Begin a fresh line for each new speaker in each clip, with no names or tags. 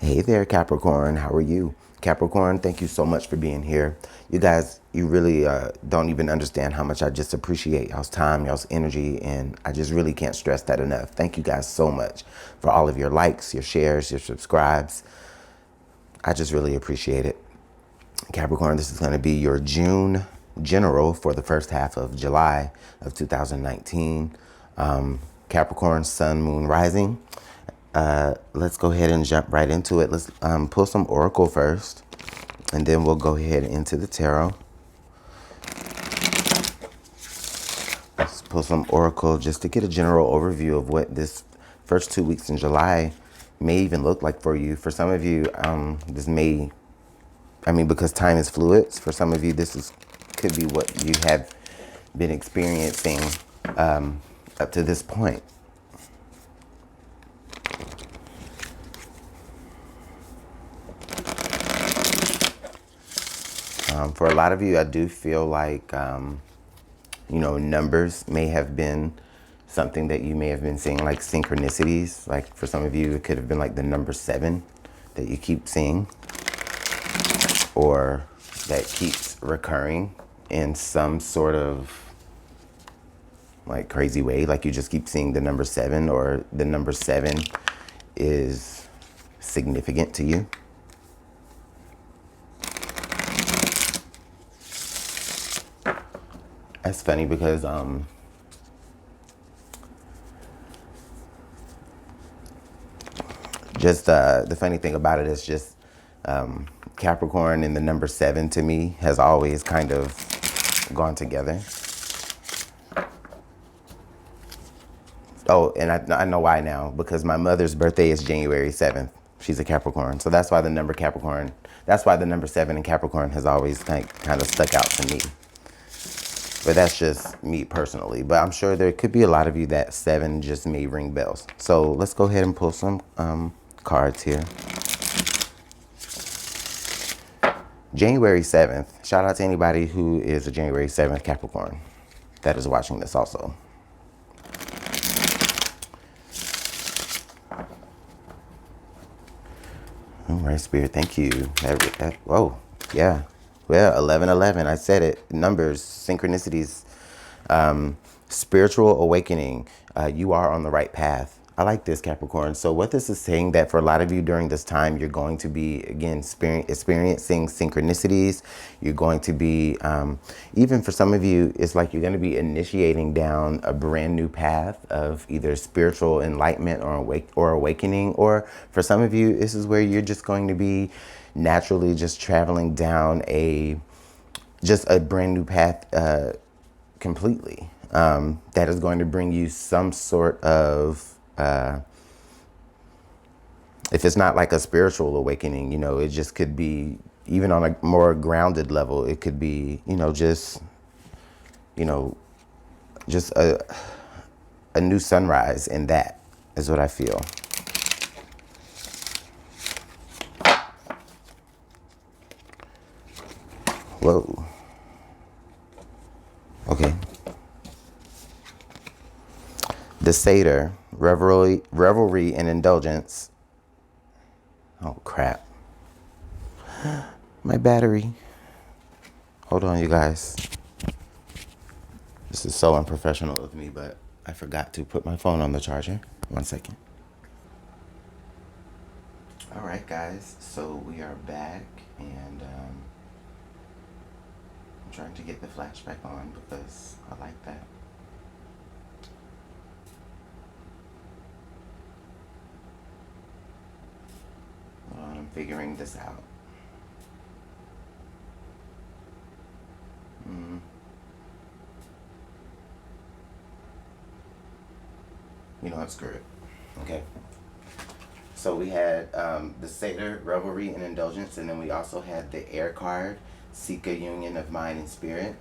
Hey there, Capricorn. How are you? Capricorn, thank you so much for being here. You guys, you really don't even understand how much I just appreciate y'all's time, y'all's energy, and I just really can't stress that enough. Thank you guys so much for all of your likes, your shares, your subscribes. I just really appreciate it. Capricorn, this is going to be your June general for the first half of July of 2019. Capricorn, Sun, Moon, Rising. Let's go ahead and jump right into it. Let's pull some Oracle first, and then we'll go ahead into the Tarot. Let's pull some Oracle just to get a general overview of what this first 2 weeks in July may even look like for you. For some of you, this may, because time is fluid, for some of you, could be what you have been experiencing up to this point. For a lot of you, I do feel like, numbers may have been something that you may have been seeing, like synchronicities. Like for some of you, it could have been like the number 7 that you keep seeing, or that keeps recurring in some sort of like crazy way. Like you just keep seeing the number 7, or the number 7 is significant to you. That's funny because the funny thing about it is just Capricorn and the number 7 to me has always kind of gone together. Oh, and I know why now, because my mother's birthday is January 7th. She's a Capricorn. So that's why the number 7 in Capricorn has always kind of stuck out to me. But that's just me personally. But I'm sure there could be a lot of you that 7 just may ring bells. So let's go ahead and pull some cards here. January 7th. Shout out to anybody who is a January 7th Capricorn that is watching this also. All right, Spirit, thank you. Whoa, yeah. Well, 1111, I said it. Numbers, synchronicities, spiritual awakening. You are on the right path. I like this, Capricorn. So what this is saying, that for a lot of you during this time, you're going to be, again, experiencing synchronicities. You're going to be, even for some of you, it's like you're going to be initiating down a brand new path of either spiritual enlightenment or awakening. Or for some of you, this is where you're just going to be naturally just traveling down just a brand new path completely. That is going to bring you some sort of, if it's not like a spiritual awakening, it just could be, even on a more grounded level, it could be, just a new sunrise, and that is what I feel. Whoa. Okay. The Satyr, revelry and indulgence. Oh, crap. My battery. Hold on, you guys. This is so unprofessional of me, but I forgot to put my phone on the charger. 1 second. All right, guys. So we are back, and I'm trying to get the flashback on because I like that. I'm figuring this out. Screw it. Okay. So we had the Satyr, revelry and indulgence, and then we also had the air card, seek a union of mind and spirit,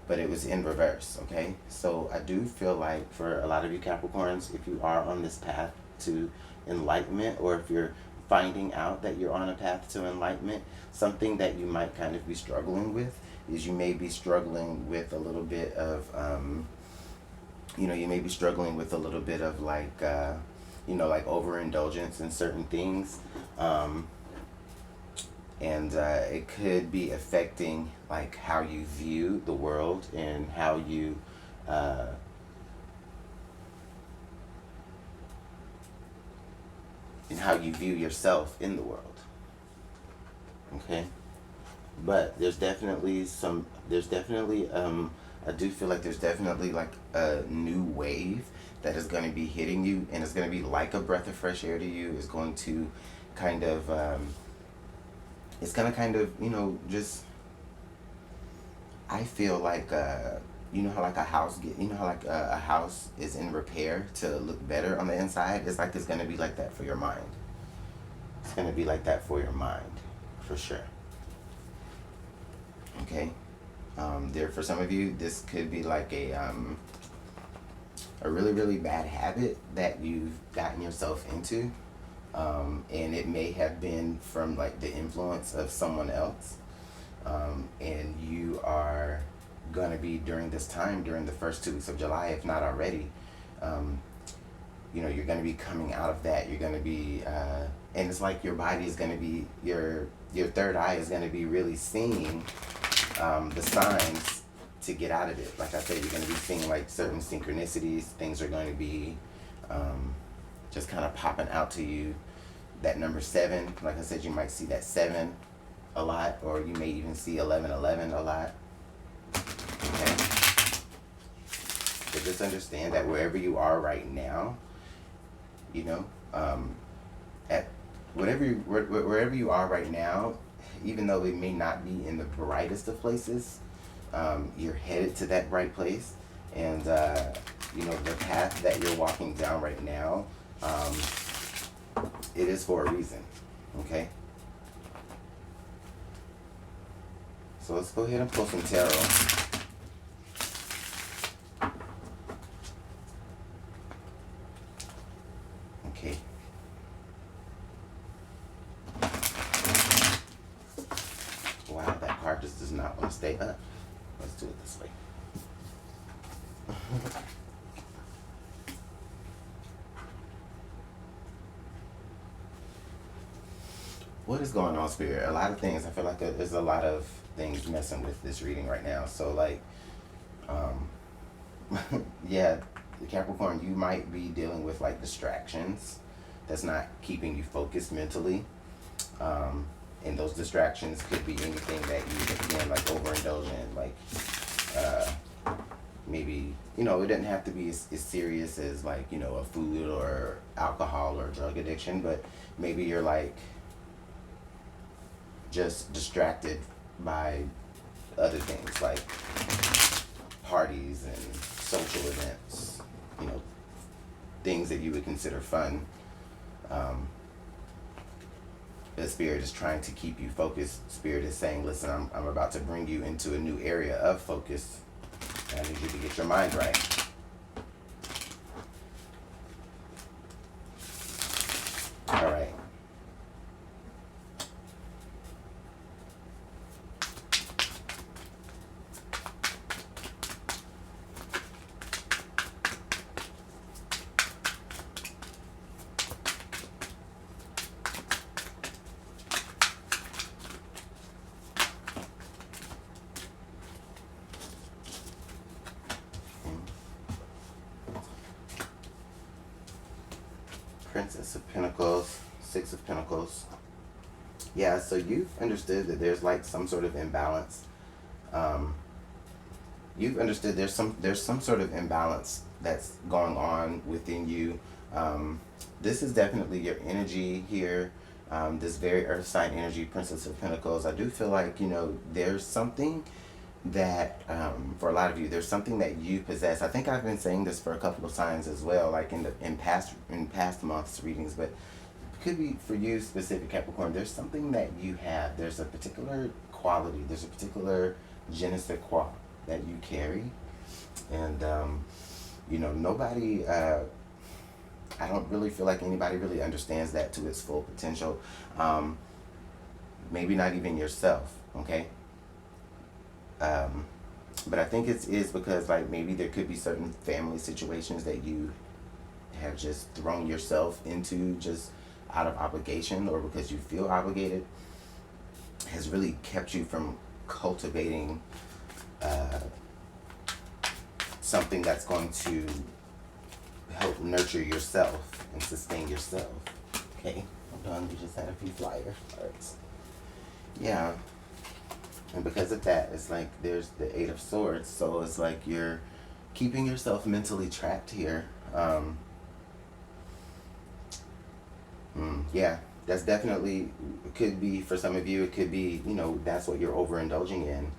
but it was in reverse. Okay. So I do feel like for a lot of you Capricorns, if you are on this path to enlightenment, or if you're finding out that you're on a path to enlightenment, something that you might kind of be struggling with is you may be struggling with a little bit of, like you know, like overindulgence in certain things. And it could be affecting like how you view the world and how you view yourself in the world. Okay, but there's definitely I do feel like there's definitely like a new wave that is going to be hitting you, and it's going to be like a breath of fresh air to you. It's going to kind of it's going to kind of, you know, just, I feel like you know how like a house is in repair to look better on the inside. It's like it's going to be like that for your mind. It's going to be like that for your mind, for sure. Okay, there, for some of you, this could be like a really, really bad habit that you've gotten yourself into, and it may have been from like the influence of someone else, and you are gonna be, during this time, during the first 2 weeks of July, if not already, you know, you're gonna be coming out of that. You're gonna be, and it's like your body is gonna be, your third eye is gonna be really seeing the signs to get out of it. Like I said, you're going to be seeing like certain synchronicities. Things are going to be just kind of popping out to you. That number 7, like I said, you might see that 7 a lot, or you may even see 1111 a lot. Okay. But just understand that wherever you are right now, you know, at wherever you are right now, even though it may not be in the brightest of places, you're headed to that bright place. And you know, the path that you're walking down right now, it is for a reason. Okay, so let's go ahead and pull some tarot. Okay. Wow, that card just does not want to stay up. Let's do it this way. What is going on, Spirit? A lot of things. I feel like there's a lot of things messing with this reading right now. So like, yeah, Capricorn, you might be dealing with like distractions that's not keeping you focused mentally. And those distractions could be anything that you, again, like overindulge in, like maybe, you know, it doesn't have to be as serious as like, you know, a food or alcohol or drug addiction, but maybe you're like just distracted by other things like parties and social events, you know, things that you would consider fun. The Spirit is trying to keep you focused. Spirit is saying, listen, I'm about to bring you into a new area of focus. And I need you to get your mind right. All right. Princess of Pentacles, Six of Pentacles. Yeah, so you've understood that there's like some sort of imbalance. You've understood there's some sort of imbalance that's going on within you. This is definitely your energy here. This very earth sign energy, Princess of Pentacles. I do feel like, you know, there's something that for a lot of you, there's something that you possess. I think I've been saying this for a couple of signs as well, like in past months readings, but it could be for you specific, Capricorn. There's something that you have. There's a particular quality. There's a particular je ne sais quoi that you carry, and you know, nobody. I don't really feel like anybody really understands that to its full potential. Maybe not even yourself. Okay. But I think it is because like maybe there could be certain family situations that you have just thrown yourself into just out of obligation or because you feel obligated has really kept you from cultivating something that's going to help nurture yourself and sustain yourself. Okay, hold on, we just had a few flyer cards. Yeah, and because of that, it's like there's the Eight of Swords, so it's like you're keeping yourself mentally trapped here. Yeah, that's definitely, it could be, for some of you, it could be, you know, that's what you're overindulging in.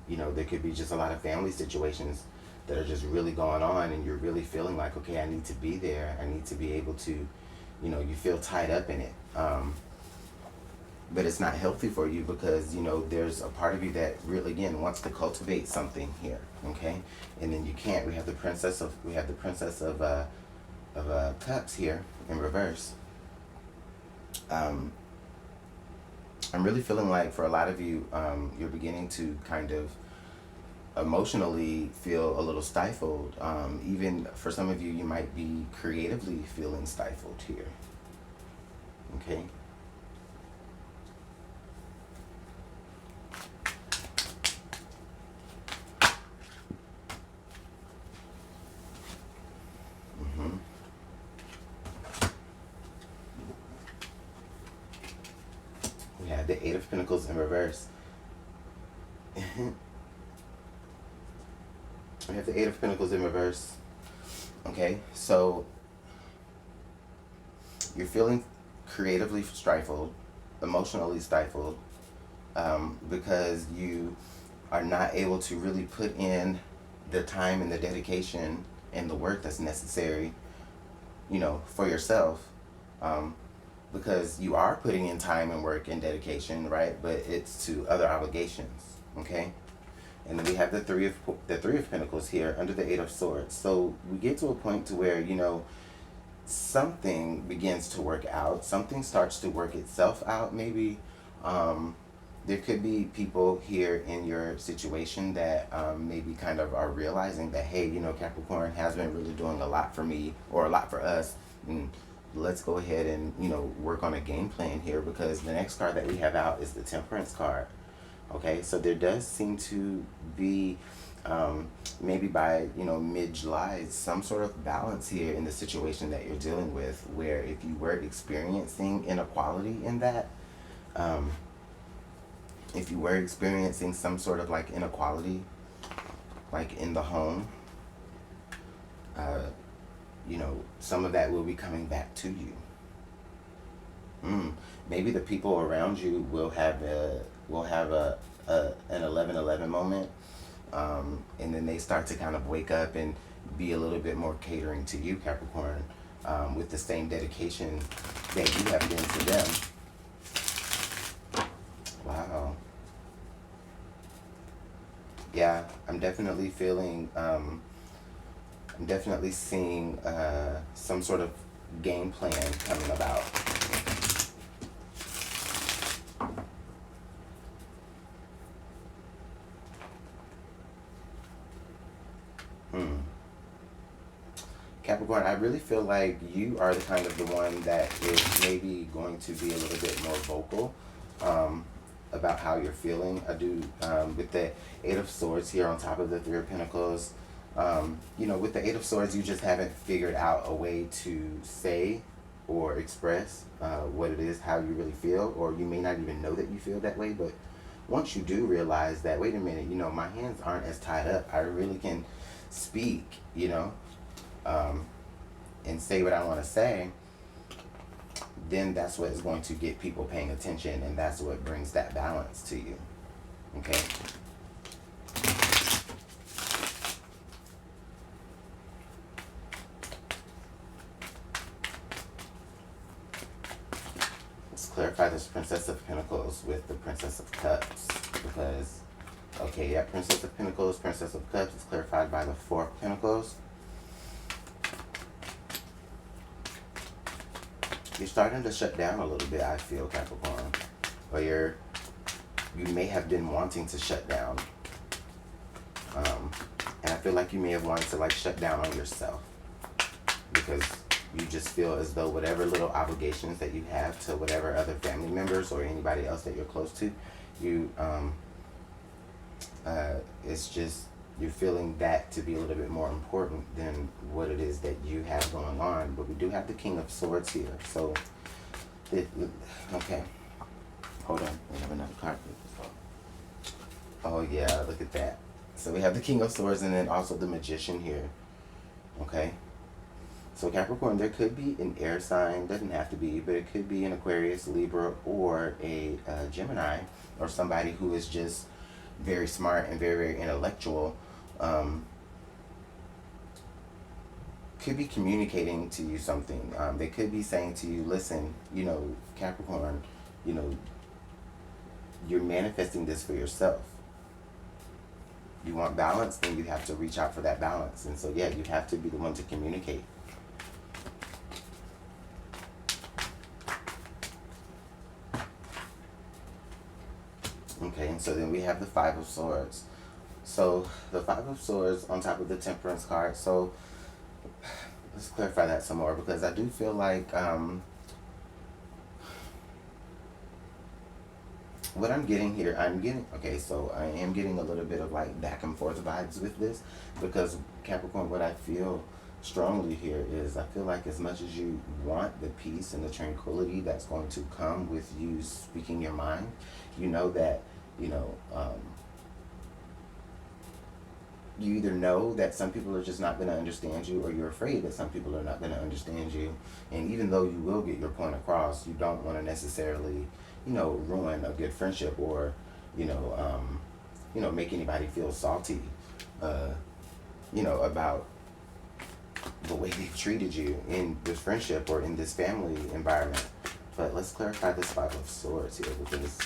You know, there could be just a lot of family situations that are just really going on, and you're really feeling like, okay, I need to be there. I need to be able to, you know, you feel tied up in it. But it's not healthy for you because, you know, there's a part of you that really, again, wants to cultivate something here, okay? And then you can't. We have the Princess of Cups here in reverse. I'm really feeling like for a lot of you, you're beginning to kind of emotionally feel a little stifled. Even for some of you, you might be creatively feeling stifled here. Okay. We have the Eight of Pentacles in reverse. We have the Eight of Pentacles in reverse. Okay, so you're feeling creatively stifled, emotionally stifled, because you are not able to really put in the time and the dedication and the work that's necessary, you know, for yourself. Because you are putting in time and work and dedication, right? But it's to other obligations, okay? And then we have the Three of Pentacles here under the Eight of Swords. So we get to a point to where, you know, something begins to work out. Something starts to work itself out, maybe. There could be people here in your situation that maybe kind of are realizing that, hey, you know, Capricorn has been really doing a lot for me or a lot for us. And let's go ahead and, you know, work on a game plan here, because the next card that we have out is the Temperance card. Okay, so there does seem to be maybe by, you know, mid-July, some sort of balance here in the situation that you're dealing with, where if you were experiencing inequality in that, if you were experiencing some sort of like inequality, like in the home, you know, some of that will be coming back to you. Maybe the people around you will have an 11-11 moment, and then they start to kind of wake up and be a little bit more catering to you, Capricorn, with the same dedication that you have been to them. Wow. Yeah, I'm definitely feeling, I'm definitely seeing some sort of game plan coming about. Capricorn, I really feel like you are the kind of the one that is maybe going to be a little bit more vocal about how you're feeling. I do, with the Eight of Swords here on top of the Three of Pentacles. You know, with the Eight of Swords, you just haven't figured out a way to say or express what it is, how you really feel, or you may not even know that you feel that way. But once you do realize that, wait a minute, you know, my hands aren't as tied up. I really can speak, you know, and say what I want to say, then that's what is going to get people paying attention, and that's what brings that balance to you. Okay? Let's clarify this Princess of Pentacles with the Princess of Cups, because, okay, yeah, Princess of Pentacles, Princess of Cups is clarified by the Four of Pentacles. You're starting to shut down a little bit, I feel, Capricorn. Or you may have been wanting to shut down. And I feel like you may have wanted to like shut down on yourself. With because you just feel as though whatever little obligations that you have to whatever other family members or anybody else that you're close to, you it's just you're feeling that to be a little bit more important than what it is that you have going on. But we do have the King of Swords here, so okay, hold on, we have another card. Oh yeah, look at that. So we have the King of Swords and then also the Magician here. Okay, so Capricorn, there could be an air sign, doesn't have to be, but it could be an Aquarius, Libra, or a Gemini, or somebody who is just very smart and very, very intellectual. Could be communicating to you something. They could be saying to you, listen, you know, Capricorn, you know, you're manifesting this for yourself. You want balance, then you have to reach out for that balance. And so, yeah, you have to be the one to communicate. Okay, and so then we have the Five of Swords. So the Five of Swords on top of the Temperance card. So let's clarify that some more, because I do feel like what I'm getting here, okay, so I am getting a little bit of like back and forth vibes with this, because Capricorn, what I feel strongly here is I feel like as much as you want the peace and the tranquility that's going to come with you speaking your mind, you know that, you know, you either know that some people are just not going to understand you, or you're afraid that some people are not going to understand you. And even though you will get your point across, you don't want to necessarily, you know, ruin a good friendship, or, you know, make anybody feel salty, you know, about the way they've treated you in this friendship or in this family environment. But let's clarify this Five of Swords here, because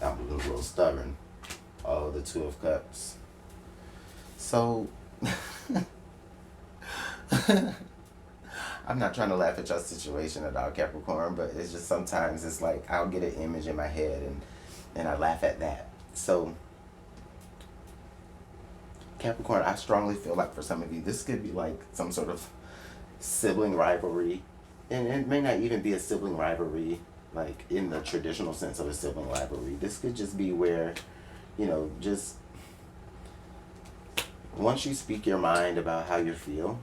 I'm a little stubborn. Oh, the Two of Cups. So I'm not trying to laugh at your situation at all, Capricorn, but it's just sometimes it's like I'll get an image in my head and I laugh at that. So Capricorn, I strongly feel like for some of you, this could be like some sort of sibling rivalry. And it may not even be a sibling rivalry, like in the traditional sense of a sibling rivalry. This could just be where, you know, just once you speak your mind about how you feel,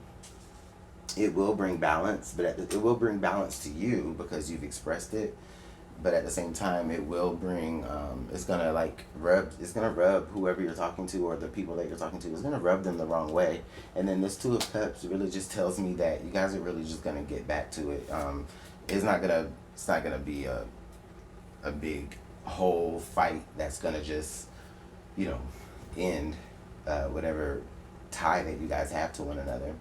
it will bring balance, but it will bring balance to you because you've expressed it. But at the same time, it will bring, it's gonna rub whoever you're talking to, or the people that you're talking to, it's gonna rub them the wrong way. And then this Two of Cups really just tells me that you guys are really just gonna get back to it. It's not gonna be a big whole fight that's gonna just, you know, end whatever tie that you guys have to one another.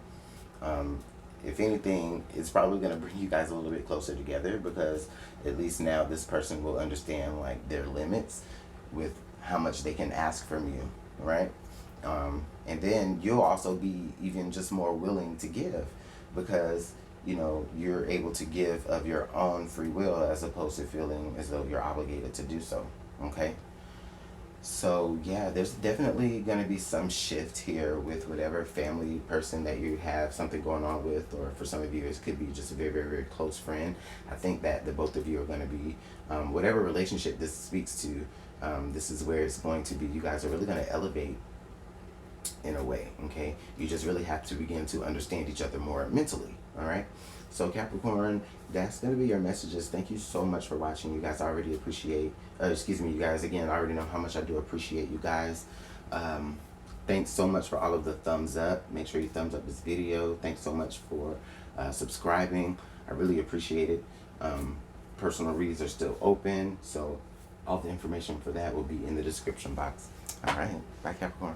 If anything, it's probably going to bring you guys a little bit closer together, because at least now this person will understand like their limits with how much they can ask from you, right? And then you'll also be even just more willing to give, because, you know, you're able to give of your own free will as opposed to feeling as though you're obligated to do so, okay? So yeah, there's definitely going to be some shift here with whatever family person that you have something going on with, or for some of you it could be just a very, very, very close friend. I think that the both of you are going to be, whatever relationship this speaks to, this is where it's going to be, you guys are really going to elevate in a way, okay? You just really have to begin to understand each other more mentally, all right? So Capricorn, that's going to be your messages. Thank you so much for watching. You guys already appreciate, you guys, again, I already know how much I do appreciate you guys. Thanks so much for all of the thumbs up. Make sure you thumbs up this video. Thanks so much for subscribing. I really appreciate it. Personal reads are still open, so all the information for that will be in the description box. All right, bye Capricorn.